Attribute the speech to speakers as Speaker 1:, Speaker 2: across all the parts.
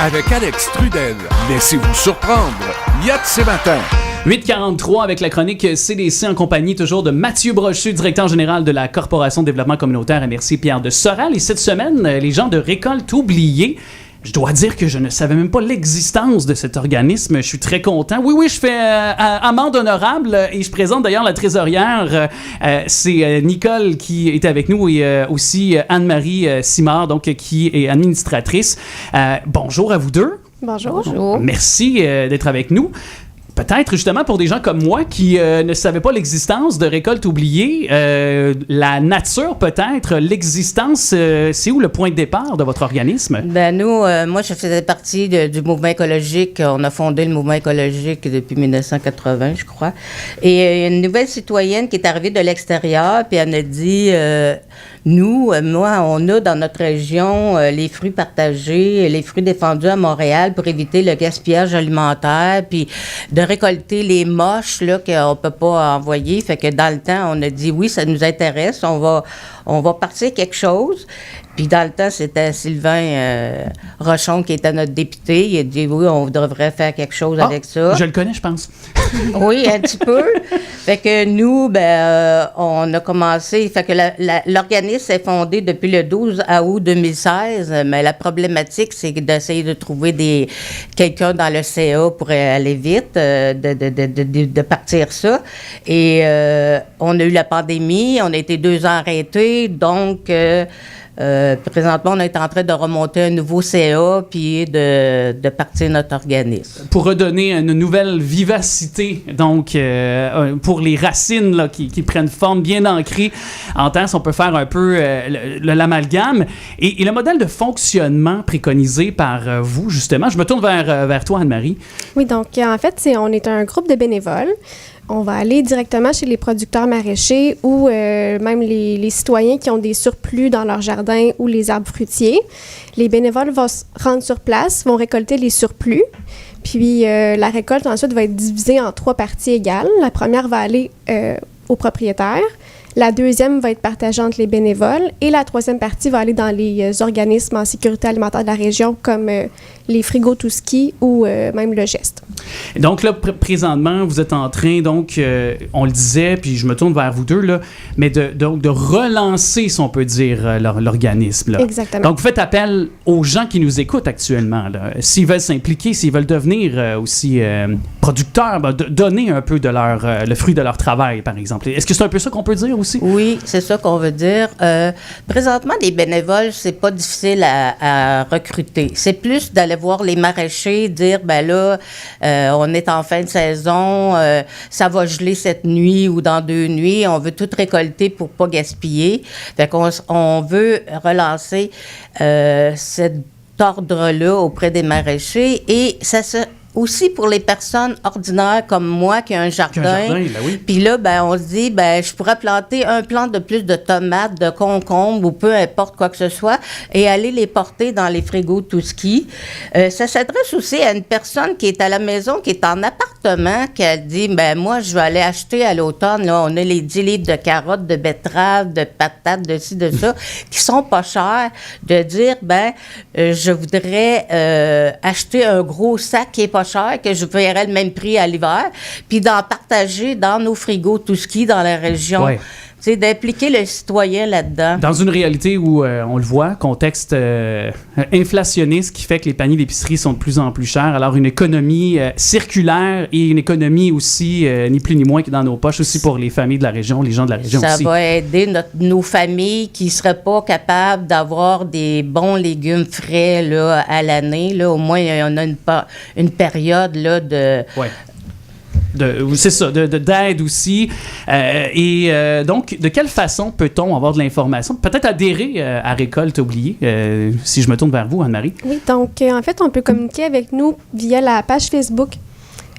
Speaker 1: avec Alex Trudel. Laissez-vous surprendre. Yacht ce matin.
Speaker 2: 8h43 avec la chronique CDC en compagnie toujours de Mathieu Brochu, directeur général de la Corporation de développement communautaire MRC Pierre de Sorel. Et cette semaine, les gens de Récolte oubliée. Je dois dire que je ne savais même pas l'existence de cet organisme. Je suis très content. Oui, je fais amende honorable et je présente d'ailleurs la trésorière. C'est Nicole qui est avec nous et aussi Anne-Marie Simard, donc, qui est administratrice. Bonjour à vous deux.
Speaker 3: Bonjour.
Speaker 2: Merci d'être avec nous. Peut-être justement pour des gens comme moi qui ne savaient pas l'existence de Récolte oubliée, la nature peut-être, l'existence, c'est où le point de départ de votre organisme?
Speaker 3: Ben nous, moi je faisais partie du mouvement écologique. On a fondé le mouvement écologique depuis 1980, je crois. Et une nouvelle citoyenne qui est arrivée de l'extérieur, puis elle a dit, moi, on a dans notre région les fruits partagés, les fruits défendus à Montréal pour éviter le gaspillage alimentaire, puis de récolter les moches là, qu'on ne peut pas envoyer. Fait que dans le temps, on a dit oui, ça nous intéresse, on va partir quelque chose. Puis dans le temps, c'était Sylvain Rochon qui était notre député. Il a dit oui, on devrait faire quelque chose avec ça.
Speaker 2: Je le connais, je pense.
Speaker 3: Oui, un petit peu. Fait que nous, on a commencé. Fait que l'organisme est fondé depuis le 12 août 2016. Mais la problématique, c'est d'essayer de trouver quelqu'un dans le CA pour aller vite, de partir ça. Et on a eu la pandémie. On a été 2 ans arrêtés. Donc, présentement, on est en train de remonter un nouveau CA puis de partir notre organisme.
Speaker 2: Pour redonner une nouvelle vivacité, donc, pour les racines là, qui prennent forme bien ancrées en terre, si on peut faire un peu l'amalgame. Et le modèle de fonctionnement préconisé par vous, justement, je me tourne vers toi, Anne-Marie.
Speaker 4: Oui, donc, en fait, on est un groupe de bénévoles. On va aller directement chez les producteurs maraîchers ou même les citoyens qui ont des surplus dans leur jardin ou les arbres fruitiers. Les bénévoles vont se rendre sur place, vont récolter les surplus. Puis la récolte, ensuite, va être divisée en 3 parties égales. La première va aller aux propriétaires. La deuxième va être partagée entre les bénévoles. Et la troisième partie va aller dans les organismes en sécurité alimentaire de la région, comme les frigos Touski ou même le Geste.
Speaker 2: Donc là, présentement, vous êtes en train, donc, on le disait, puis je me tourne vers vous deux, là, mais de relancer, si on peut dire, l'organisme. Là.
Speaker 4: Exactement.
Speaker 2: Donc, vous faites appel aux gens qui nous écoutent actuellement. Là. S'ils veulent s'impliquer, s'ils veulent devenir aussi producteurs, donner un peu de le fruit de leur travail, par exemple. Est-ce que c'est un peu ça qu'on peut dire aussi?
Speaker 3: Oui, c'est ça qu'on veut dire. Présentement, les bénévoles, c'est pas difficile à recruter. C'est plus d'aller voir les maraîchers, dire, on est en fin de saison, ça va geler cette nuit ou dans 2 nuits, on veut tout récolter pour pas gaspiller. Fait qu'on veut relancer cet ordre-là auprès des maraîchers et ça se... Aussi pour les personnes ordinaires comme moi qui a un jardin.
Speaker 2: Oui.
Speaker 3: Puis là, on se dit, je pourrais planter un plant de plus de tomates, de concombres ou peu importe quoi que ce soit et aller les porter dans les frigos Touski. Ça s'adresse aussi à une personne qui est à la maison, qui est en appartement, qui a dit, moi, je vais aller acheter à l'automne, là, on a les 10 livres de carottes, de betteraves, de patates, de ci, de ça, qui sont pas chers, de dire, je voudrais acheter un gros sac qui est pas cher, que je paierais le même prix à l'hiver, puis d'en partager dans nos frigos Touski dans la région.
Speaker 2: Ouais.
Speaker 3: C'est d'impliquer le citoyen là-dedans.
Speaker 2: Dans une réalité où, on le voit, contexte inflationniste qui fait que les paniers d'épicerie sont de plus en plus chers. Alors, une économie circulaire et une économie aussi, ni plus ni moins que dans nos poches, aussi pour les familles de la région, les gens de la région aussi.
Speaker 3: Ça va aider nos familles qui ne seraient pas capables d'avoir des bons légumes frais là, à l'année. Là. Au moins, on a une période là, de...
Speaker 2: Ouais. C'est ça, d'aide aussi. Donc, de quelle façon peut-on avoir de l'information? Peut-être adhérer à Récolte oubliée, si je me tourne vers vous, Anne-Marie.
Speaker 4: Oui, donc en fait, on peut communiquer avec nous via la page Facebook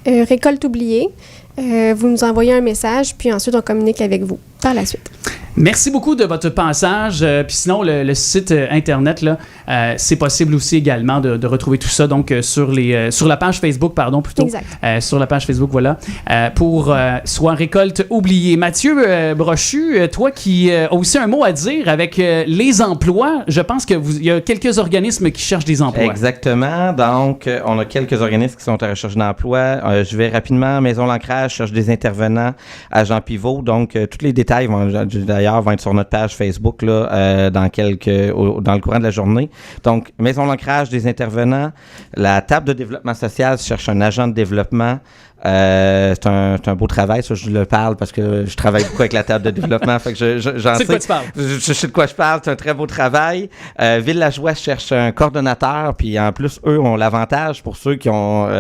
Speaker 4: Récolte oubliée. Vous nous envoyez un message, puis ensuite, on communique avec vous par la suite.
Speaker 2: Merci beaucoup de votre passage. Puis sinon, le site Internet, là, c'est possible aussi également de retrouver tout ça donc sur la page Facebook, pardon, plutôt.
Speaker 4: Exact.
Speaker 2: Sur la page Facebook, voilà, pour soit récolte oubliée. Mathieu Brochu, toi qui as aussi un mot à dire avec les emplois, je pense qu'il y a quelques organismes qui cherchent des emplois.
Speaker 5: Exactement. Donc, on a quelques organismes qui sont à recherche d'emploi. Je vais rapidement. Maison L'Ancrage cherche des intervenants à Jean Pivot. Donc, tous les détails d'ailleurs vont être sur notre page Facebook là, dans le courant de la journée. Donc, Maison L'Ancrage, des intervenants. La table de développement social cherche un agent de développement. C'est un beau travail, ça je le parle parce que je travaille beaucoup avec la table de développement, fait que j'en sais.
Speaker 2: C'est de quoi tu parles?
Speaker 5: Je sais de quoi je parle, c'est un très beau travail. Villageois cherche un coordonnateur, puis en plus, eux ont l'avantage pour ceux qui ont